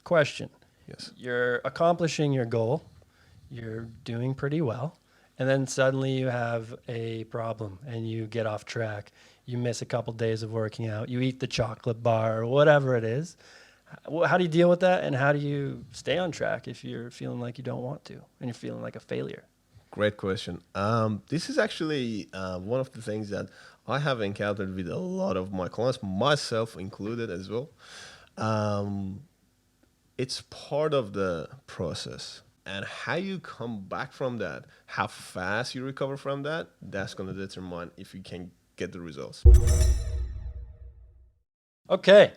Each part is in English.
question. Yes. You're accomplishing your goal. You're doing pretty well. And then suddenly you have a problem and you get off track. You miss a couple days of working out. You eat the chocolate bar or whatever it is. How do you deal with that? And how do you stay on track if you're feeling like you don't want to and you're feeling like a failure? Great question. This is actually one of the things that I have encountered with a lot of my clients, myself included as well. It's part of the process. And how you come back from that, how fast you recover from that, that's going to determine if you can get the results. Okay,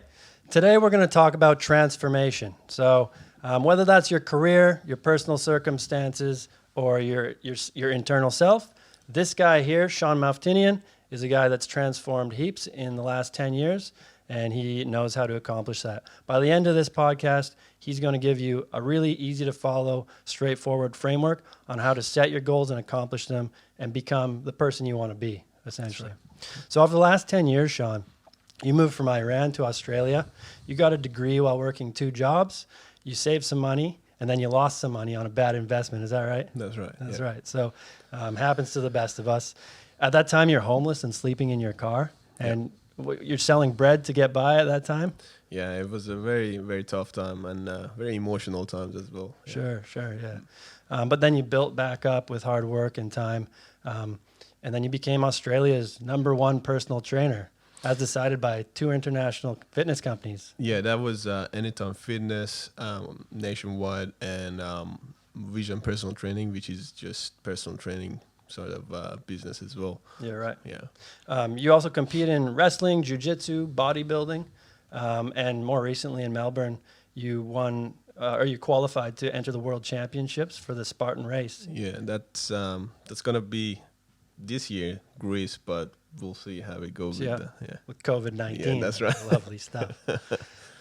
today we're going to talk about transformation. So whether that's your career, your personal circumstances, or your internal self, this guy here, Shawn Maftounian, is a guy that's transformed heaps in the last 10 years, and he knows how to accomplish that. By the end of this podcast, he's going to give you a really easy to follow, straightforward framework on how to set your goals and accomplish them and become the person you want to be, essentially. Right. So over the last 10 years, Shawn, you moved from Iran to Australia. You got a degree while working 2 jobs. You saved some money, and then you lost some money on a bad investment. Is that right? That's right. That's right. So happens to the best of us. At that time, you're homeless and sleeping in your car, and you're selling bread to get by at that time? Yeah, it was a very, very tough time and very emotional times as well. Yeah. Sure, yeah. But then you built back up with hard work and time, and then you became Australia's #1 personal trainer, as decided by 2 international fitness companies. Yeah, that was Anytime Fitness, Nationwide, and Vision Personal Training, which is just personal training sort of business as well. Yeah, right. Yeah. You also compete in wrestling, jiu-jitsu, bodybuilding, and more recently in Melbourne, you won or you qualified to enter the World Championships for the Spartan race. Yeah, that's gonna be this year, Greece, but we'll see how it goes. With COVID-19. Yeah, that's right. Lovely stuff.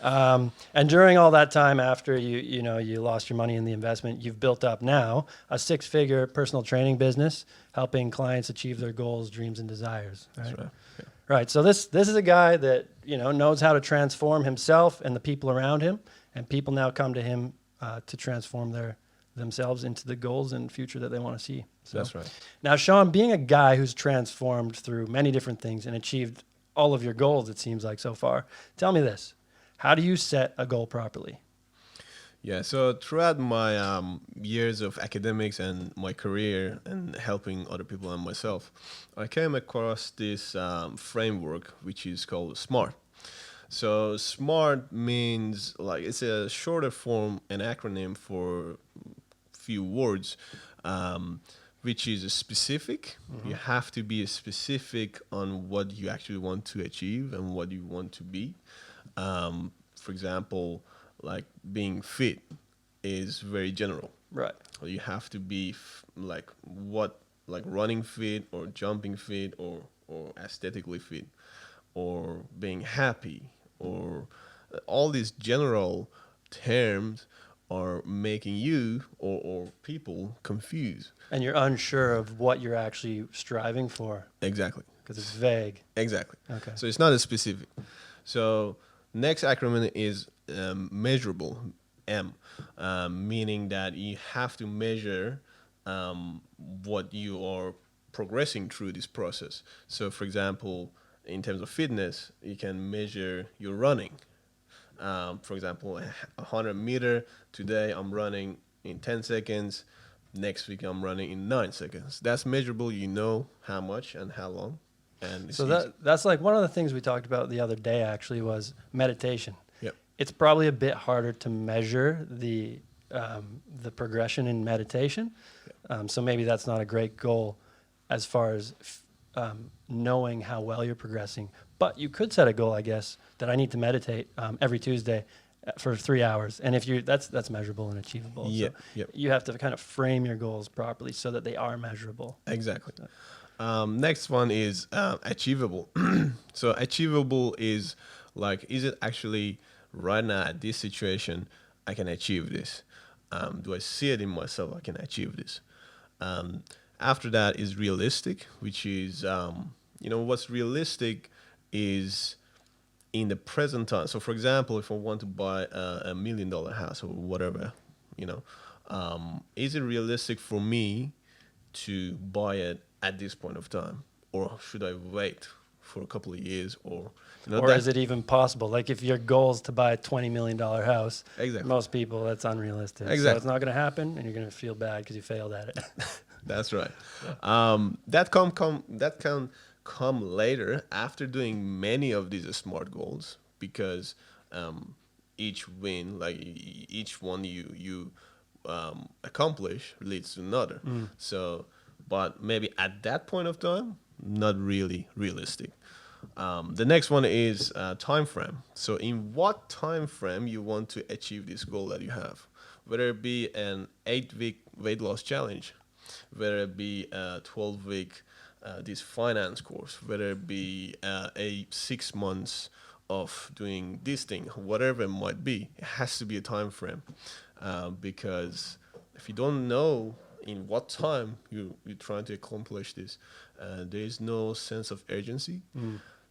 And during all that time after you lost your money in the investment, you've built up now a 6-figure personal training business, helping clients achieve their goals, dreams, and desires. Right? That's right. Yeah. Right. So this is a guy that knows how to transform himself and the people around him, and people now come to him to transform themselves into the goals and future that they want to see. So, that's right. Now, Shawn, being a guy who's transformed through many different things and achieved all of your goals, it seems like so far, tell me this. How do you set a goal properly? Yeah, so throughout my years of academics and my career and helping other people and myself, I came across this framework which is called SMART. So SMART means, like, it's a shorter form, an acronym for few words, which is specific. Mm-hmm. You have to be specific on what you actually want to achieve and what you want to be. For example, like being fit is very general. Right. You have to be like running fit or jumping fit or aesthetically fit or being happy, or all these general terms are making you or people confused. And you're unsure of what you're actually striving for. Exactly. Because it's vague. Exactly. Okay. So it's not as specific. So next acronym is measurable, M, meaning that you have to measure what you are progressing through this process. So, for example, in terms of fitness, you can measure your running. For example, 100 meter, today I'm running in 10 seconds. Next week I'm running in 9 seconds. That's measurable. You know how much and how long. And so that's like one of the things we talked about the other day actually was meditation. Yep. It's probably a bit harder to measure the progression in meditation. Yep. So maybe that's not a great goal as far as knowing how well you're progressing. But you could set a goal, I guess, that I need to meditate every Tuesday for 3 hours. And if that's measurable and achievable. Yeah. So yep. You have to kind of frame your goals properly so that they are measurable. Exactly. Next one is achievable. So achievable is like, is it actually right now at this situation, I can achieve this? Do I see it in myself? I can achieve this. After that is realistic, which is, what's realistic is in the present time. So, for example, if I want to buy $1 million house or whatever, you know, is it realistic for me to buy it at this point of time, or should I wait for a couple of years, or Or is it even possible? Like if your goal is to buy a $20 million house, Exactly. most people, that's unrealistic. So Exactly. it's not going to happen, and you're going to feel bad because you failed at it. That's right. That can come later after doing many of these smart goals, because each win, like each one you accomplish, leads to another. So, but maybe at that point of time, not really realistic. The next one is time frame. So, in what time frame you want to achieve this goal that you have, whether it be an 8-week weight loss challenge, whether it be a 12-week this finance course, whether it be a 6 months of doing this thing, whatever it might be, it has to be a time frame, because if you don't know in what time you're trying to accomplish this, there is no sense of urgency.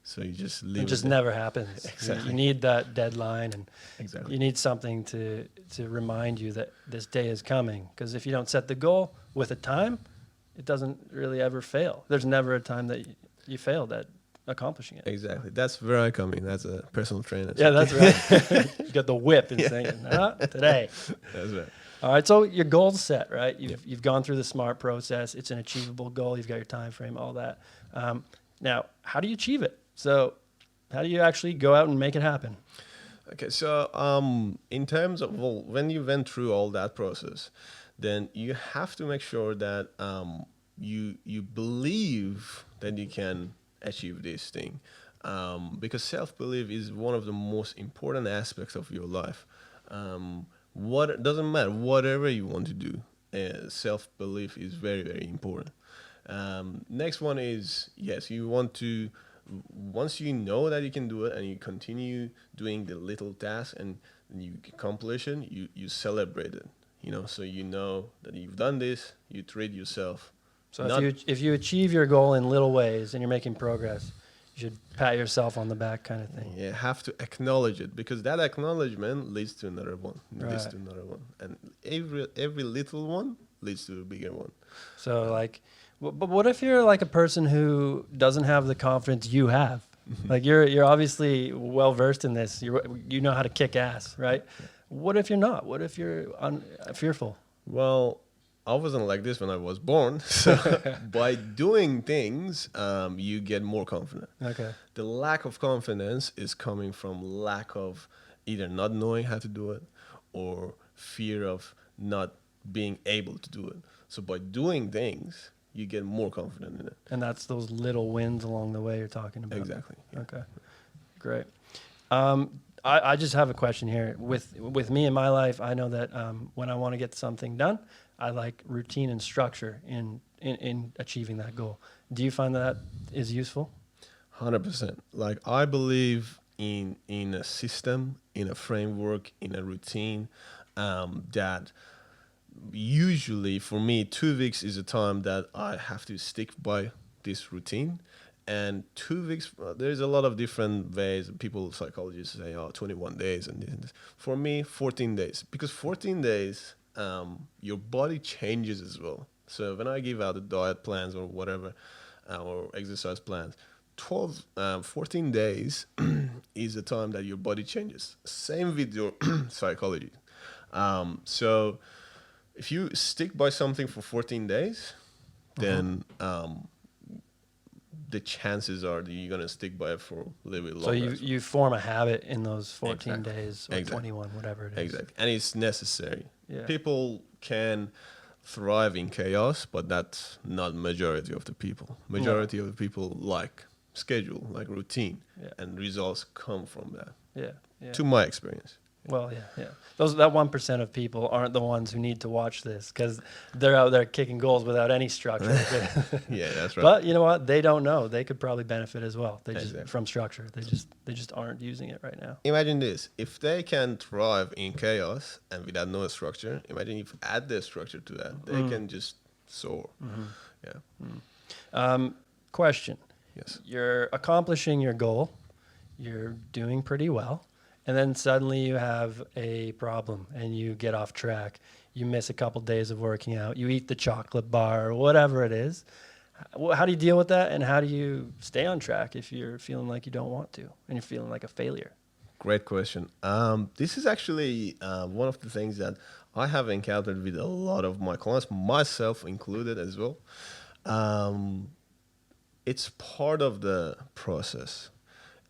So you just leave It just there. never happens. Exactly. You need that deadline, and Exactly. you need something to remind you that this day is coming. Because if you don't set the goal with a time, it doesn't really ever fail. There's never a time that you failed at accomplishing it. Exactly. That's where I come in. That's a personal trainer. Yeah, that's right. You got the whip and saying, today. That's right. All right, so your goal's set, right? You've gone through the SMART process. It's an achievable goal. You've got your time frame, all that. Now, how do you achieve it? So how do you actually go out and make it happen? Okay, so in terms of, well, when you went through all that process, then you have to make sure that you believe that you can achieve this thing, because self-belief is one of the most important aspects of your life. What doesn't matter, whatever you want to do, self-belief is very, very important. Next one is, yes, you want to, once you know that you can do it and you continue doing the little tasks and you accomplish it, you celebrate it, so you know that you've done this, you treat yourself. So if you achieve your goal in little ways and you're making progress, you should pat yourself on the back kind of thing. You have to acknowledge it, because that acknowledgement leads to another one, leads Right. to another one. And every little one leads to a bigger one. So but what if you're like a person who doesn't have the confidence you have? Like you're obviously well versed in this. You know how to kick ass, right? What if you're not? What if you're fearful? Well, I wasn't like this when I was born. So by doing things, you get more confident. Okay. The lack of confidence is coming from lack of either not knowing how to do it or fear of not being able to do it. So by doing things, you get more confident in it. And that's those little wins along the way you're talking about. Exactly. Yeah. Okay. Great. I just have a question here. With me in my life, I know that when I want to get something done, I like routine and structure in achieving that goal. Do you find that is useful? 100%. Like, I believe in a system, in a framework, in a routine, that usually for me 2 weeks is a time that I have to stick by this routine. And 2 weeks, there's a lot of different ways. People, psychologists say, 21 days and this and this. For me, 14 days. Because 14 days, your body changes as well. So when I give out the diet plans or whatever, or exercise plans, 14 days is the time that your body changes. Same with your psychology. So if you stick by something for 14 days, then the chances are that you're going to stick by it for a little bit longer. So you form a habit in those 14 Exactly. days or Exactly. 21, whatever it is. Exactly. And it's necessary. Yeah. People can thrive in chaos, but that's not majority of the people. Majority of the people like schedule, like routine, and results come from that. Yeah. To my experience. Well, yeah. That 1% of people aren't the ones who need to watch this because they're out there kicking goals without any structure. Yeah, that's right. But you know what? They don't know. They could probably benefit as well. They just Exactly. from structure. They just aren't using it right now. Imagine this: if they can thrive in chaos and without no structure, imagine if you add the structure to that, they can just soar. Yeah. Question. Yes. You're accomplishing your goal. you're doing pretty well. And then suddenly you have a problem and you get off track. You miss a couple days of working out. You eat the chocolate bar or whatever it is. How do you deal with that? And how do you stay on track if you're feeling like you don't want to and you're feeling like a failure? Great question. This is actually one of the things that I have encountered with a lot of my clients, myself included as well. It's part of the process.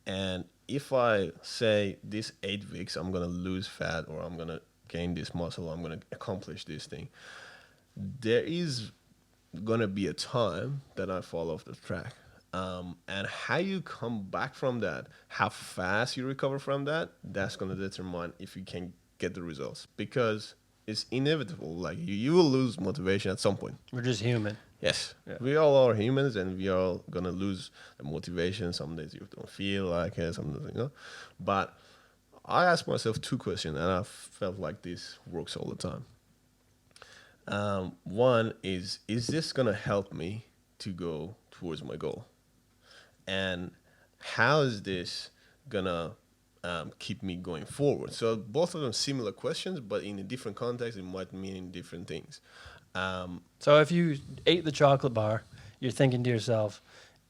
And if I say this 8 weeks, I'm going to lose fat or I'm going to gain this muscle, I'm going to accomplish this thing, there is going to be a time that I fall off the track. And how you come back from that, how fast you recover from that, that's going to determine if you can get the results. Because it's inevitable. Like you will lose motivation at some point. We're just human. Yes, Yeah. we all are humans, and we are all gonna lose the motivation. Some days you don't feel like it, some days, But I asked myself 2 questions, and I felt like this works all the time. One is this gonna help me to go towards my goal? And how is this gonna keep me going forward? So both of them similar questions, but in a different context, it might mean different things. So if you ate the chocolate bar, you're thinking to yourself,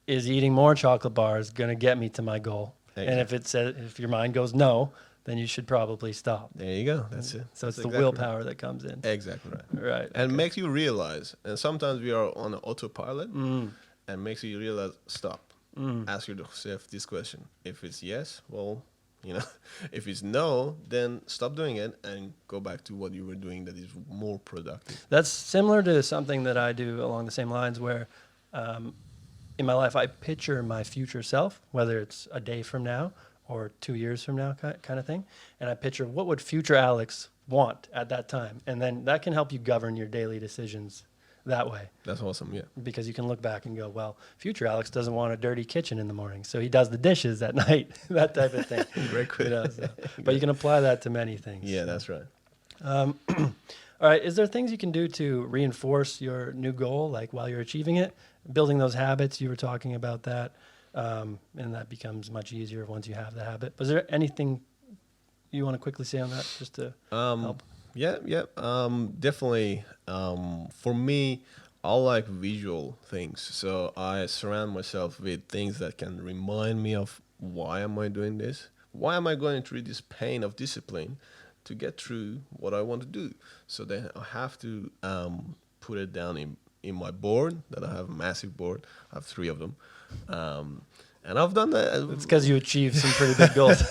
is eating more chocolate bars going to get me to my goal? Exactly. And if your mind goes no, then you should probably stop. There you go. That's it. So That's it's the exactly willpower right. that comes in. Exactly right. Right. And okay. makes you realize, and sometimes we are on an autopilot, and makes you realize, stop. Ask yourself this question. If it's yes, well, if it's no, then stop doing it and go back to what you were doing that is more productive. That's similar to something that I do along the same lines where in my life I picture my future self, whether it's a day from now or 2 years from now kind of thing. And I picture what would future Alex want at that time. And then that can help you govern your daily decisions that way. That's awesome, yeah. Because you can look back and go, well, future Alex doesn't want a dirty kitchen in the morning, so he does the dishes at night, that type of thing. Great question. But you can apply that to many things. Yeah, that's right. All right, is there things you can do to reinforce your new goal, like while you're achieving it? Building those habits, you were talking about that, and that becomes much easier once you have the habit. Was there anything you want to quickly say on that, just to help? Yeah. Definitely. For me, I like visual things. So I surround myself with things that can remind me of why am I doing this? Why am I going through this pain of discipline to get through what I want to do? So then I have to put it down in my board, that I have a massive board. I have 3 of them. And I've done that. It's because you achieved some pretty big goals.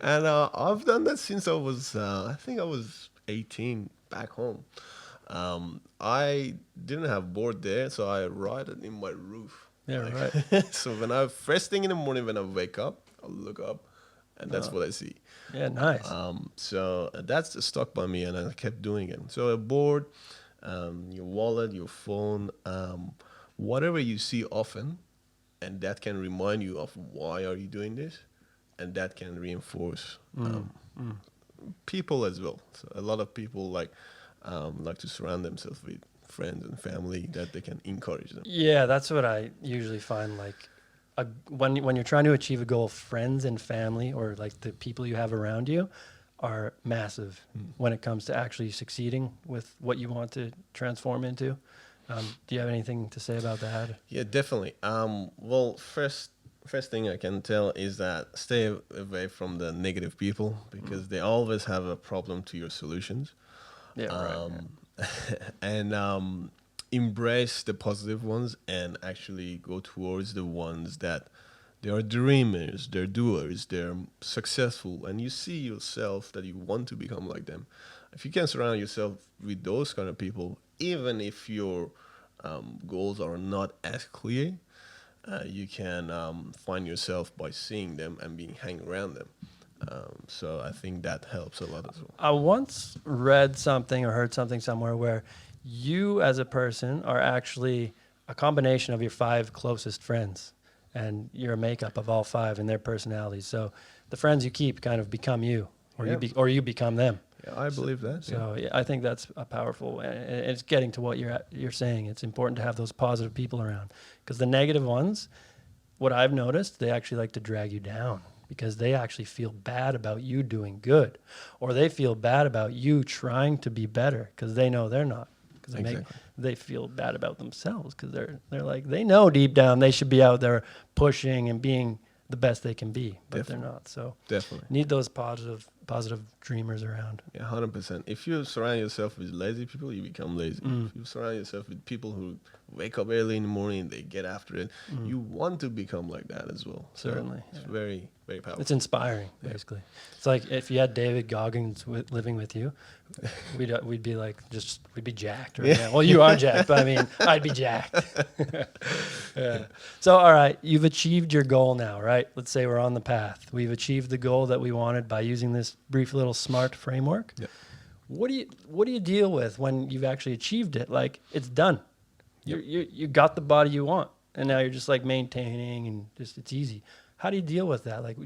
And I've done that since I was, I think I was 18 back home. I didn't have board there, so I write it in my roof. Yeah, right. So first thing in the morning when I wake up, I look up, and that's what I see. Yeah, nice. So that's stuck by me, and I kept doing it. So a board, your wallet, your phone, whatever you see often, and that can remind you of why are you doing this, and that can reinforce people as well. So a lot of people like to surround themselves with friends and family that they can encourage them. Yeah, that's what I usually find. Like when you're trying to achieve a goal, friends and family, or like the people you have around you, are massive when it comes to actually succeeding with what you want to transform into. Do you have anything to say about that? Yeah, definitely. Well, first thing I can tell is that stay away from the negative people, because they always have a problem to your solutions. Yeah, right. And embrace the positive ones and actually go towards the ones that they are dreamers, they're doers, they're successful, and you see yourself that you want to become like them. If you can surround yourself with those kind of people, even if your goals are not as clear, you can find yourself by seeing them and hanging around them. So I think that helps a lot as well. I once read something or heard something somewhere where you as a person are actually a combination of your 5 closest friends, and you're a makeup of all 5 and their personalities. So the friends you keep kind of become you, or you become them. Yeah, I believe that. So yeah, I think that's a powerful, and it's getting to what you're saying. It's important to have those positive people around, because the negative ones, what I've noticed, they actually like to drag you down because they actually feel bad about you doing good, or they feel bad about you trying to be better because they know they're not. Because they feel bad about themselves because they're like, they know deep down they should be out there pushing and being the best they can be, but they're not. So need those positive dreamers around. Yeah, 100%. If you surround yourself with lazy people, you become lazy. If you surround yourself with people who wake up early in the morning, they get after it, you want to become like that as well. Certainly. So it's very, very powerful. It's inspiring, basically. It's like if you had David Goggins living with you, we'd be like, we'd be jacked right now. Well, you are jacked, but I mean, I'd be jacked. Yeah. So, all right, you've achieved your goal now, right? Let's say we're on the path. We've achieved the goal that we wanted by using this brief little SMART framework. Yep. What do you deal with when you've actually achieved it? Like, it's done. You got the body you want, and now you're just like maintaining, and just it's easy. How do you deal with that? Like,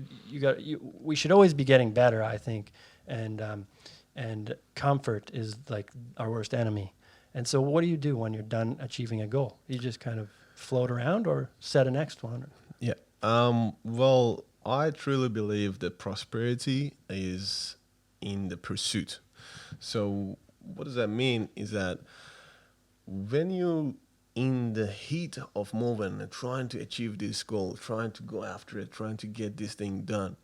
we should always be getting better, I think, and comfort is like our worst enemy. And so, what do you do when you're done achieving a goal? You just kind of float around, or set a next one? Yeah. Well, I truly believe that prosperity is in the pursuit. So, what does that mean? Is that when you in the heat of moving and trying to achieve this goal, trying to go after it, trying to get this thing done.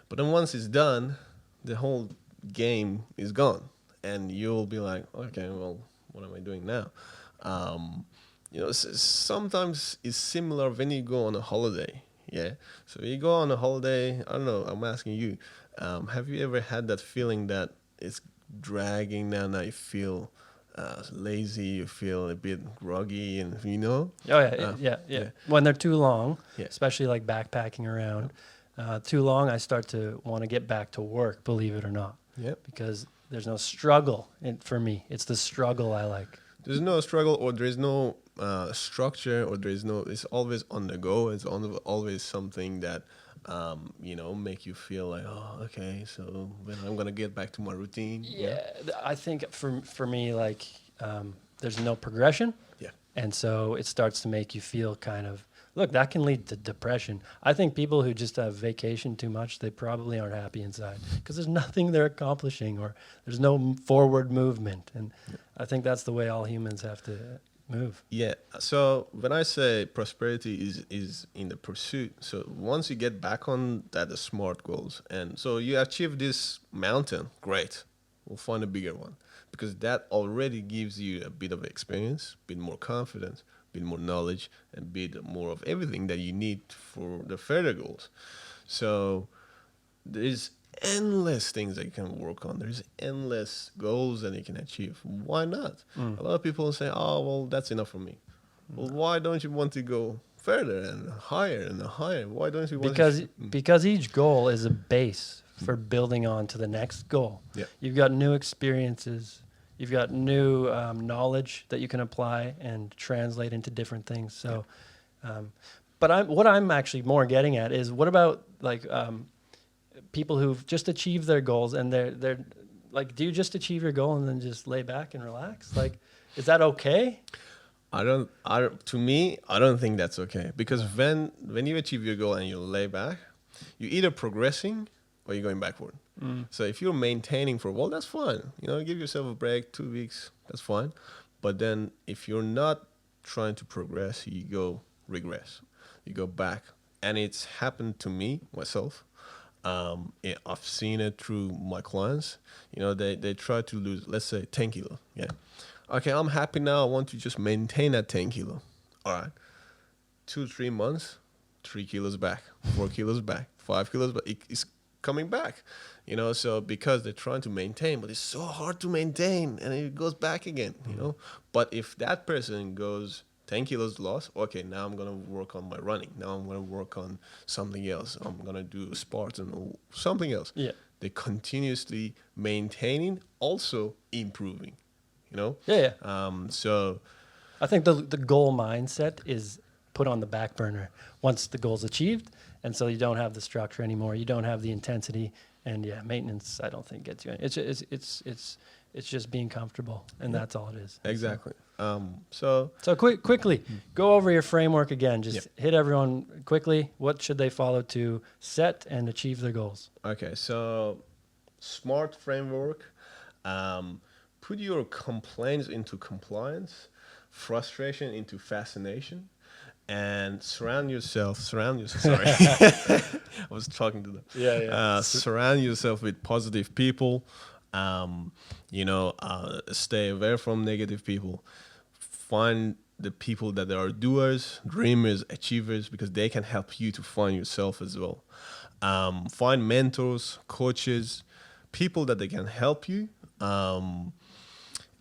But then once it's done, the whole game is gone. And you'll be like, okay, well, what am I doing now? Sometimes it's similar when you go on a holiday. Yeah. So you go on a holiday, I don't know, I'm asking you, have you ever had that feeling that it's dragging down, that you feel lazy, you feel a bit groggy, and Oh yeah. When they're too long, especially like backpacking around, too long, I start to want to get back to work, believe it or not. Because there's no struggle for me. It's the struggle I like. There's no struggle, or there's no structure, or it's always on the go. It's always something that make you feel like, oh, okay, so when I'm gonna get back to my routine. I think for me, like, there's no progression, and so it starts to make you feel kind of, look, that can lead to depression. I think people who just have vacation too much, they probably aren't happy inside because there's nothing they're accomplishing, or there's no forward movement, and I think that's the way all humans have to move. Yeah. So when I say prosperity is in the pursuit, so once you get back on that, the SMART goals, and so you achieve this mountain, great. We'll find a bigger one, because that already gives you a bit of experience, a bit more confidence, a bit more knowledge, and a bit more of everything that you need for the further goals. So there's endless things that you can work on. There's endless goals that you can achieve. Why not? A lot of people say, oh, well, that's enough for me. Well, why don't you want to go further and higher and higher? Why don't you want because each goal is a base for building on to the next goal. You've got new experiences. You've got new knowledge that you can apply and translate into different things. So, but what I'm actually more getting at is, what about like people who've just achieved their goals, and they're like, do you just achieve your goal and then just lay back and relax? Like, is that okay? To me, I don't think that's okay, because when you achieve your goal and you lay back, you're either progressing or you're going backward. So if you're maintaining for a while, that's fine. Give yourself a break, 2 weeks, that's fine. But then if you're not trying to progress, you go regress, you go back. And it's happened to me, myself. I've seen it through my clients. They try to lose, let's say, 10 kilo. Yeah. Okay, I'm happy now. I want to just maintain that 10 kilo. All right. 2-3 months, 3 kilos back, 4 kilos back, 5 kilos back. It's coming back. So because they're trying to maintain, but it's so hard to maintain, and it goes back again, But if that person goes 10 kilos loss, okay, now I'm going to work on my running. Now I'm going to work on something else. I'm going to do sports and something else. Yeah. They're continuously maintaining, also improving, So I think the goal mindset is put on the back burner once the goal's achieved. And so you don't have the structure anymore. You don't have the intensity. And maintenance, I don't think gets you. It's just being comfortable, and that's all it is. Exactly. So quickly, go over your framework again. Just hit everyone quickly. What should they follow to set and achieve their goals? Okay, so SMART framework. Put your complaints into compliance, frustration into fascination, and surround yourself. Sorry, I was talking to them. Surround yourself with positive people. Stay away from negative people. Find the people that are doers, dreamers, achievers, because they can help you to find yourself as well. Find mentors, coaches, people that they can help you.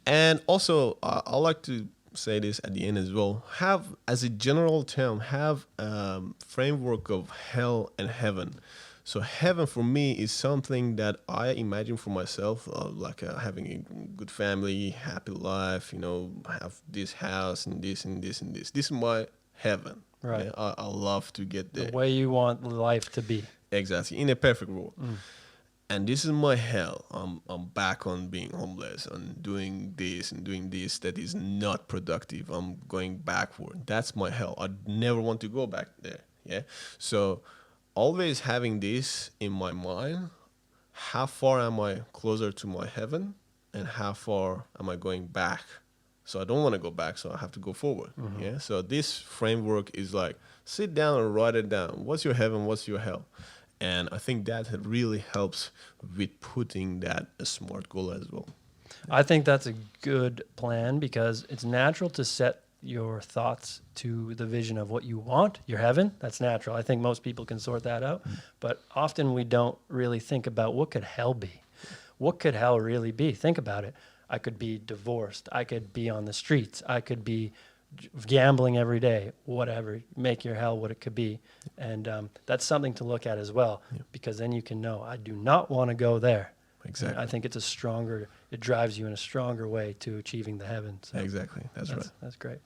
And also, I like to say this at the end as well. Have, as a general term, have framework of hell and heaven. So heaven for me is something that I imagine for myself, like having a good family, happy life, have this house and this and this and this. This is my heaven. Right. Yeah, I love to get there. The way you want life to be. Exactly. In a perfect world. And this is my hell. I'm back on being homeless and doing this that is not productive. I'm going backward. That's my hell. I never want to go back there. Yeah. So always having this in my mind, how far am I closer to my heaven and how far am I going back? So I don't want to go back, so I have to go forward. Yeah. So this framework is like, sit down and write it down. What's your heaven? What's your hell? And I think that really helps with putting that a SMART goal as well. I think that's a good plan because it's natural to set your thoughts to the vision of what you want, your heaven. That's natural. I think most people can sort that out. But often we don't really think about what could hell be? What could hell really be? Think about it. I could be divorced. I could be on the streets. I could be gambling every day, whatever. Make your hell what it could be. And that's something to look at as well, because then you can know, I do not want to go there. Exactly. And I think it drives you in a stronger way to achieving the heavens. So exactly. That's right. That's great.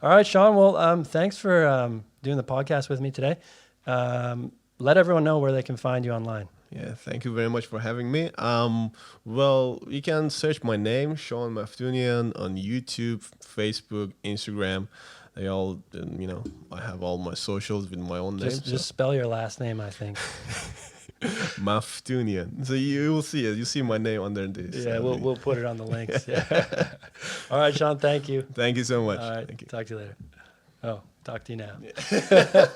All right, Shawn. Well, thanks for doing the podcast with me today. Let everyone know where they can find you online. Yeah, thank you very much for having me. Well, you can search my name, Shawn Maftounian, on YouTube, Facebook, Instagram. They all, I have all my socials with my own name. Just spell your last name, I think. Maftounian. So you will see it. You see my name under this. Yeah, we'll put it on the links. Yeah. All right, Shawn. Thank you. Thank you so much. All right. Thank you. Talk to you later. Oh, talk to you now. Yeah.